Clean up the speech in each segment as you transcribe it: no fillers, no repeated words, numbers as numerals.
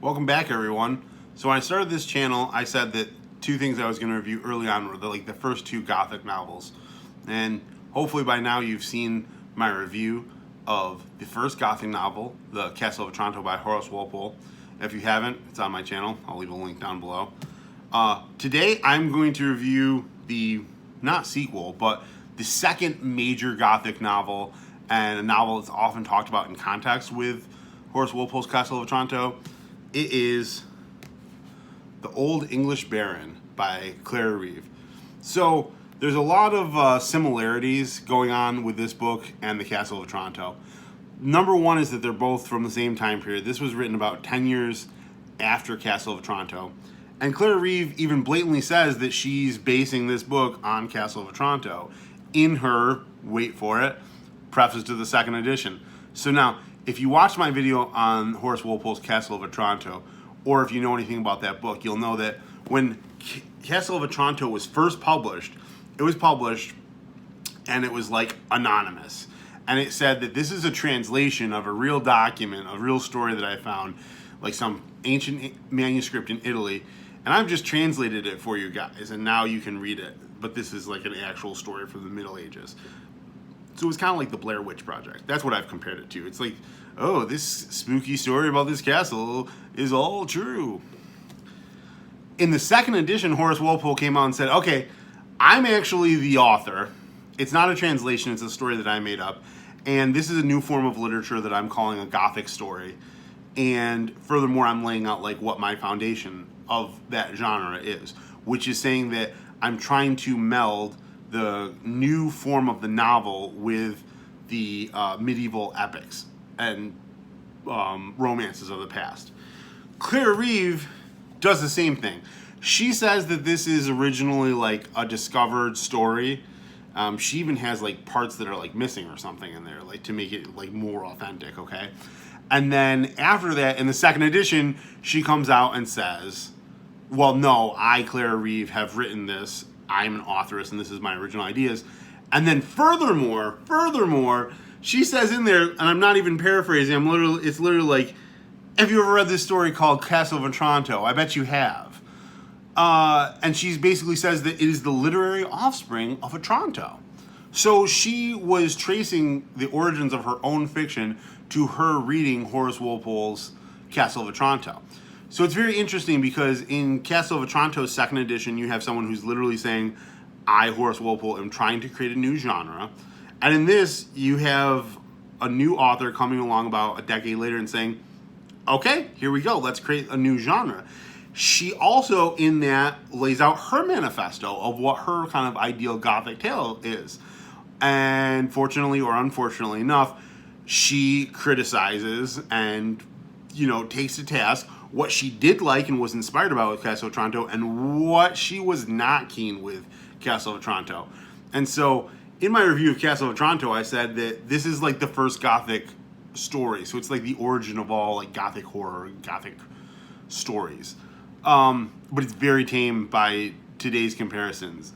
Welcome back, everyone. So when I started this channel, I said that two things I was going to review early on were the first two Gothic novels. And hopefully by now you've seen my review of the first Gothic novel, The Castle of Otranto by Horace Walpole. If you haven't, it's on my channel. I'll leave a link down below. Today I'm going to review the, not sequel, but the second major Gothic novel, and a novel that's often talked about in context with Horace Walpole's Castle of Otranto. It is The Old English Baron by Clara Reeve. So there's a lot of similarities going on with this book and the Castle of Otranto. Number one is that they're both from the same time period. This was written about 10 years after Castle of Otranto. And Clara Reeve even blatantly says that she's basing this book on Castle of Otranto in her, wait for it, preface to the second edition. So now, if you watch my video on Horace Walpole's Castle of Otranto, or if you know anything about that book, you'll know that when Castle of Otranto was first published, it was published and it was like anonymous. And it said that this is a translation of a real document, a real story that I found, like some ancient manuscript in Italy. And I've just translated it for you guys, and now you can read it. But this is like an actual story from the Middle Ages. So it was kind of like the Blair Witch Project. That's what I've compared it to. It's like, oh, this spooky story about this castle is all true. In the second edition, Horace Walpole came out and said, okay, I'm actually the author. It's not a translation, it's a story that I made up. And this is a new form of literature that I'm calling a Gothic story. And furthermore, I'm laying out like what my foundation of that genre is, which is saying that I'm trying to meld the new form of the novel with the medieval epics and romances of the past. Clara Reeve does the same thing. She says that this is originally like a discovered story. She even has like parts that are like missing or something in there, like to make it like more authentic, okay? And then after that, in the second edition, she comes out and says, well, no, I, Clara Reeve, have written this. I'm an authoress and this is my original ideas. And then furthermore, she says in there, and I'm not even paraphrasing, it's literally like, have you ever read this story called Castle of Otranto? I bet you have. And she basically says that it is the literary offspring of Otranto. So she was tracing the origins of her own fiction to her reading Horace Walpole's Castle of Otranto. So it's very interesting because in Castle of Otranto's second edition, you have someone who's literally saying, I, Horace Walpole, am trying to create a new genre. And in this, you have a new author coming along about a decade later and saying, okay, here we go, let's create a new genre. She also, in that, lays out her manifesto of what her kind of ideal Gothic tale is. And fortunately or unfortunately enough, she criticizes and, takes to task what she did like and was inspired about with Castle of Otranto and what she was not keen with Castle of Otranto. And so in my review of Castle of Otranto, I said that this is like the first Gothic story. So it's like the origin of all like Gothic horror, Gothic stories. But it's very tame by today's comparisons.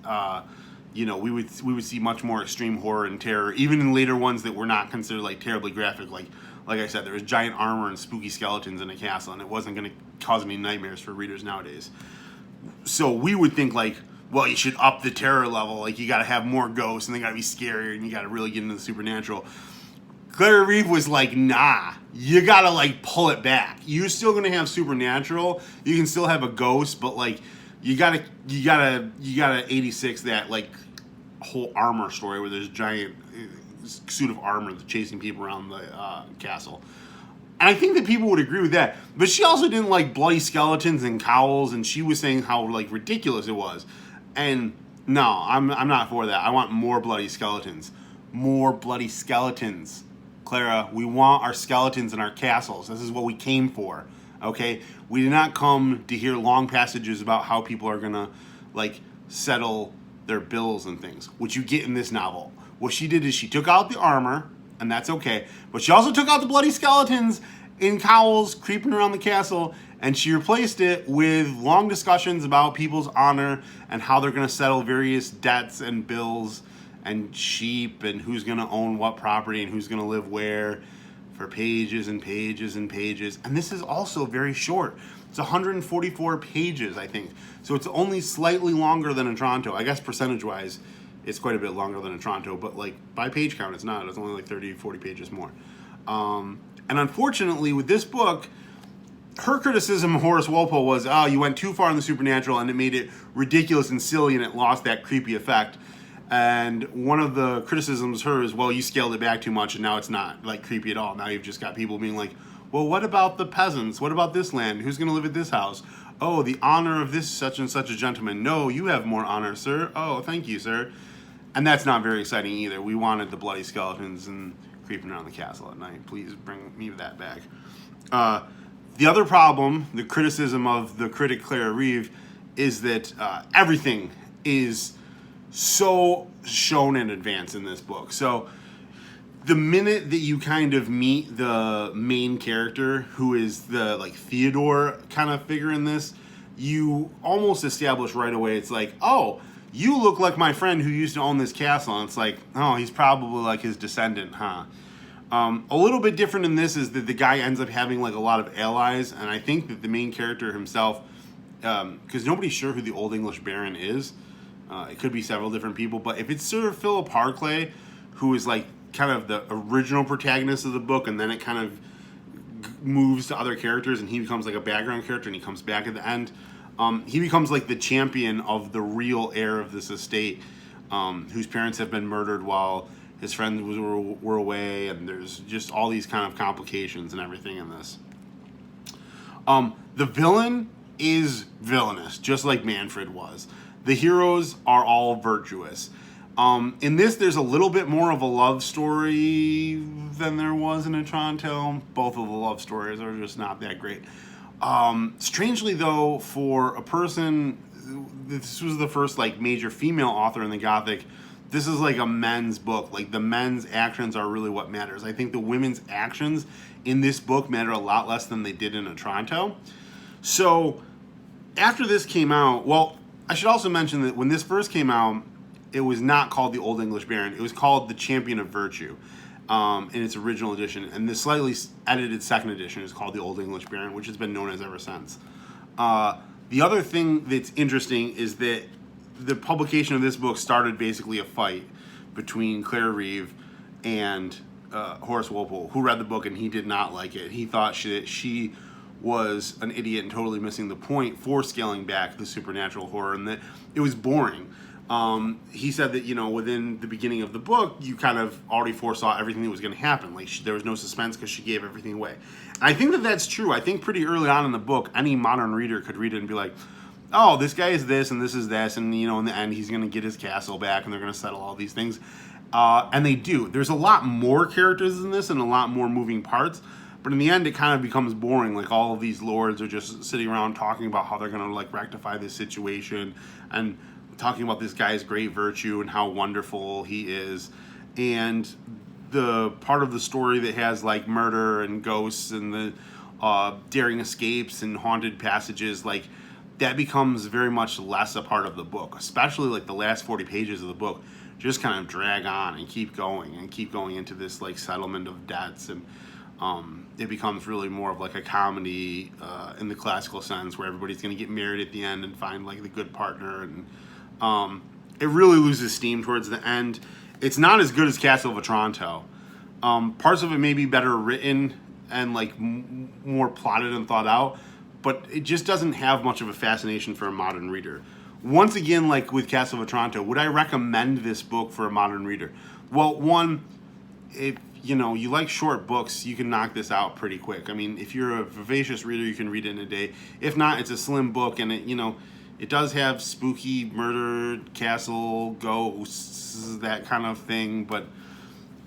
We would see much more extreme horror and terror, even in later ones that were not considered like terribly graphic. Like I said, there was giant armor and spooky skeletons in a castle, and it wasn't going to cause any nightmares for readers nowadays. So we would think like, well, you should up the terror level. Like you got to have more ghosts, and they got to be scarier, and you got to really get into the supernatural. Clara Reeve was like, nah, you got to like pull it back. You're still going to have supernatural. You can still have a ghost, but like you gotta 86 that like whole armor story where there's a giant suit of armor that's chasing people around the castle. And I think that people would agree with that. But she also didn't like bloody skeletons and cowls, and she was saying how like ridiculous it was. And no, I'm not for that. I want more bloody skeletons. More bloody skeletons. Clara, we want our skeletons in our castles. This is what we came for. Okay? We did not come to hear long passages about how people are gonna like settle their bills and things, which you get in this novel. What she did is she took out the armor, and that's okay, but she also took out the bloody skeletons in cowls creeping around the castle, and she replaced it with long discussions about people's honor and how they're going to settle various debts and bills and sheep and who's going to own what property and who's going to live where. for pages and pages and pages. And this is also very short. It's 144 pages, I think. So it's only slightly longer than Otranto. I guess percentage-wise, it's quite a bit longer than Otranto, but like by page count, it's not. It's only like 30, 40 pages more. And unfortunately, with this book, her criticism of Horace Walpole was, oh, you went too far in the supernatural and it made it ridiculous and silly and it lost that creepy effect. And one of the criticisms of her is, well, you scaled it back too much and now it's not like creepy at all. Now you've just got people being like, well, what about the peasants? What about this land? Who's going to live at this house? Oh, the honor of this such and such a gentleman. No, you have more honor, sir. Oh, thank you, sir. And that's not very exciting either. We wanted the bloody skeletons and creeping around the castle at night. Please bring me that back. The other problem, the criticism of the critic Clara Reeve, is that everything is so shown in advance in this book. So the minute that you kind of meet the main character, who is the like Theodore kind of figure in this, you almost establish right away, it's like, oh, you look like my friend who used to own this castle. And it's like, oh, he's probably like his descendant, huh? A little bit different in this is that the guy ends up having like a lot of allies, and I think that the main character himself, because nobody's sure who the Old English Baron is. It could be several different people, but if it's Sir Philip Harclay, who is like kind of the original protagonist of the book, and then it kind of moves to other characters, and he becomes like a background character, and he comes back at the end. He becomes like the champion of the real heir of this estate, whose parents have been murdered while his friends were away, and there's just all these kind of complications and everything in this. The villain is villainous, just like Manfred was. The heroes are all virtuous. In this, there's a little bit more of a love story than there was in Otranto. Both of the love stories are just not that great. Strangely, though, for a person, this was the first like major female author in the Gothic. This is like a men's book. Like the men's actions are really what matters. I think the women's actions in this book matter a lot less than they did in Otranto. So after this came out, well, I should also mention that when this first came out, it was not called the Old English Baron. It was called the Champion of Virtue in its original edition. And the slightly edited second edition is called the Old English Baron, which has been known as ever since. The other thing that's interesting is that the publication of this book started basically a fight between Clara Reeve and Horace Walpole, who read the book and he did not like it. He thought she was an idiot and totally missing the point for scaling back the supernatural horror, and that it was boring. He said that, you know, within the beginning of the book, you kind of already foresaw everything that was going to happen. Like, there was no suspense because she gave everything away. And I think that that's true. I think pretty early on in the book, any modern reader could read it and be like, oh, this guy is this and this is this, and, you know, in the end, he's going to get his castle back and they're going to settle all these things. And they do. There's a lot more characters in this and a lot more moving parts. But in the end, it kind of becomes boring. Like, all of these lords are just sitting around talking about how they're going to, like, rectify this situation and talking about this guy's great virtue and how wonderful he is. And the part of the story that has, like, murder and ghosts and the daring escapes and haunted passages, like, that becomes very much less a part of the book. Especially, like, the last 40 pages of the book just kind of drag on and keep going into this, like, settlement of debts, and it becomes really more of like a comedy in the classical sense, where everybody's going to get married at the end and find like the good partner, and it really loses steam towards the end. It's not as good as Castle of Otranto. Parts of it may be better written and like more plotted and thought out, but it just doesn't have much of a fascination for a modern reader. Once again, like with Castle of Otranto, would I recommend this book for a modern reader? Well, one, if you know you like short books, you can knock this out pretty quick. I mean, if you're a vivacious reader, you can read it in a day. If not, it's a slim book, and it does have spooky murder, castle, ghosts, that kind of thing. But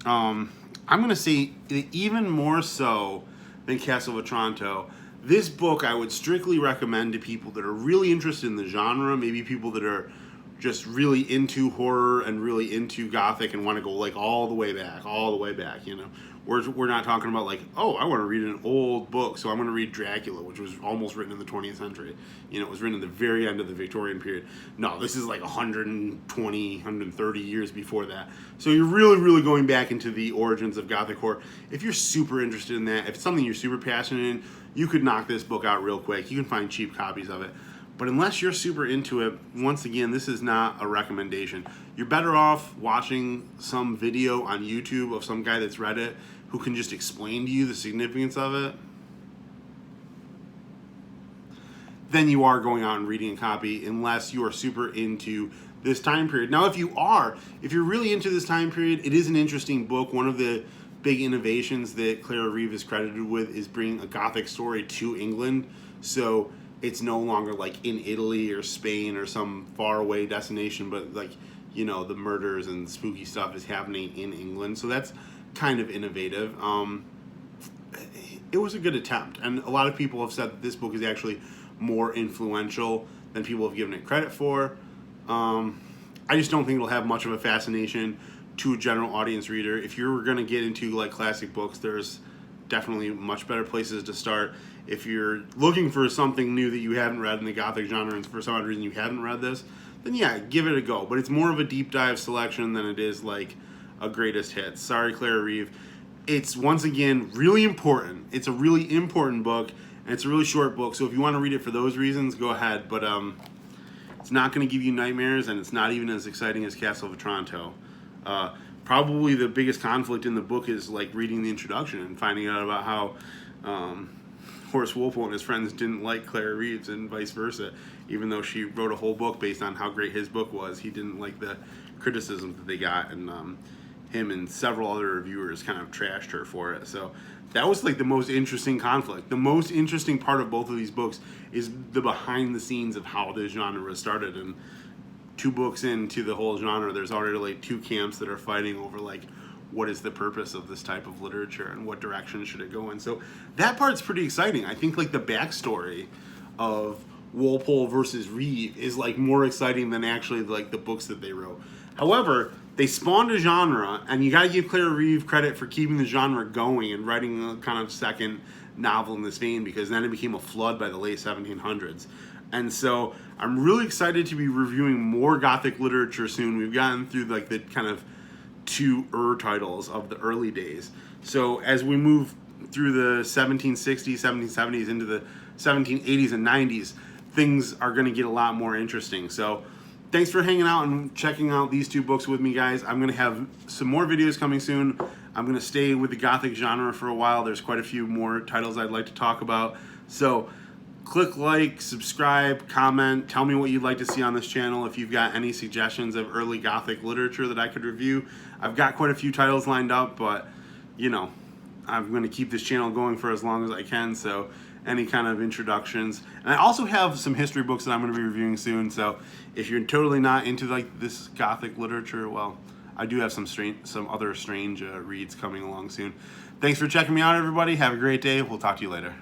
I'm going to say even more so than Castle of Otranto, this book I would strictly recommend to people that are really interested in the genre, maybe people that are just really into horror and really into Gothic and want to go like all the way back, you know. We're not talking about like, oh, I want to read an old book, so I'm going to read Dracula, which was almost written in the 20th century. You know, it was written at the very end of the Victorian period. No, this is like 120, 130 years before that. So you're really, really going back into the origins of Gothic horror. If you're super interested in that, if it's something you're super passionate in, you could knock this book out real quick. You can find cheap copies of it. But unless you're super into it, once again, this is not a recommendation. You're better off watching some video on YouTube of some guy that's read it who can just explain to you the significance of it than you are going out and reading a copy, unless you are super into this time period. Now, if you're really into this time period, it is an interesting book. One of the big innovations that Clara Reeve is credited with is bringing a Gothic story to England. So it's no longer like in Italy or Spain or some faraway destination, but like, you know, the murders and spooky stuff is happening in England. So that's kind of innovative. It was a good attempt, and a lot of people have said that this book is actually more influential than people have given it credit for. I just don't think it'll have much of a fascination to a general audience reader. If you're going to get into like classic books, there's definitely much better places to start. If you're looking for something new that you haven't read in the Gothic genre, and for some odd reason you haven't read this, then yeah, give it a go. But it's more of a deep dive selection than it is like a greatest hits. Sorry, Clara Reeve. It's, once again, really important. It's a really important book, and it's a really short book, so if you want to read it for those reasons, go ahead. But it's not going to give you nightmares, and it's not even as exciting as Castle of Otranto. Probably the biggest conflict in the book is like reading the introduction and finding out about how Horace Walpole and his friends didn't like Clara Reeves and vice versa. Even though she wrote a whole book based on how great his book was, he didn't like the criticism that they got, and him and several other reviewers kind of trashed her for it. So that was like the most interesting conflict. The most interesting part of both of these books is the behind the scenes of how this genre was started. And 2 books into the whole genre, there's already like 2 camps that are fighting over like what is the purpose of this type of literature and what direction should it go in. So that part's pretty exciting. I think like the backstory of Walpole versus Reeve is like more exciting than actually like the books that they wrote. However, they spawned a genre, and you got to give Clara Reeve credit for keeping the genre going and writing a kind of second novel in this vein, because then it became a flood by the late 1700s. And so I'm really excited to be reviewing more Gothic literature soon. We've gotten through like the kind of 2 titles of the early days. So as we move through the 1760s, 1770s into the 1780s and 90s, things are going to get a lot more interesting. So thanks for hanging out and checking out these 2 books with me, guys. I'm going to have some more videos coming soon. I'm going to stay with the Gothic genre for a while. There's quite a few more titles I'd like to talk about. So click like, subscribe, comment, tell me what you'd like to see on this channel. If you've got any suggestions of early Gothic literature that I could review. I've got quite a few titles lined up, but, you know, I'm going to keep this channel going for as long as I can, so any kind of introductions. And I also have some history books that I'm going to be reviewing soon, so if you're totally not into like this Gothic literature, well, I do have some other strange reads coming along soon. Thanks for checking me out, everybody. Have a great day. We'll talk to you later.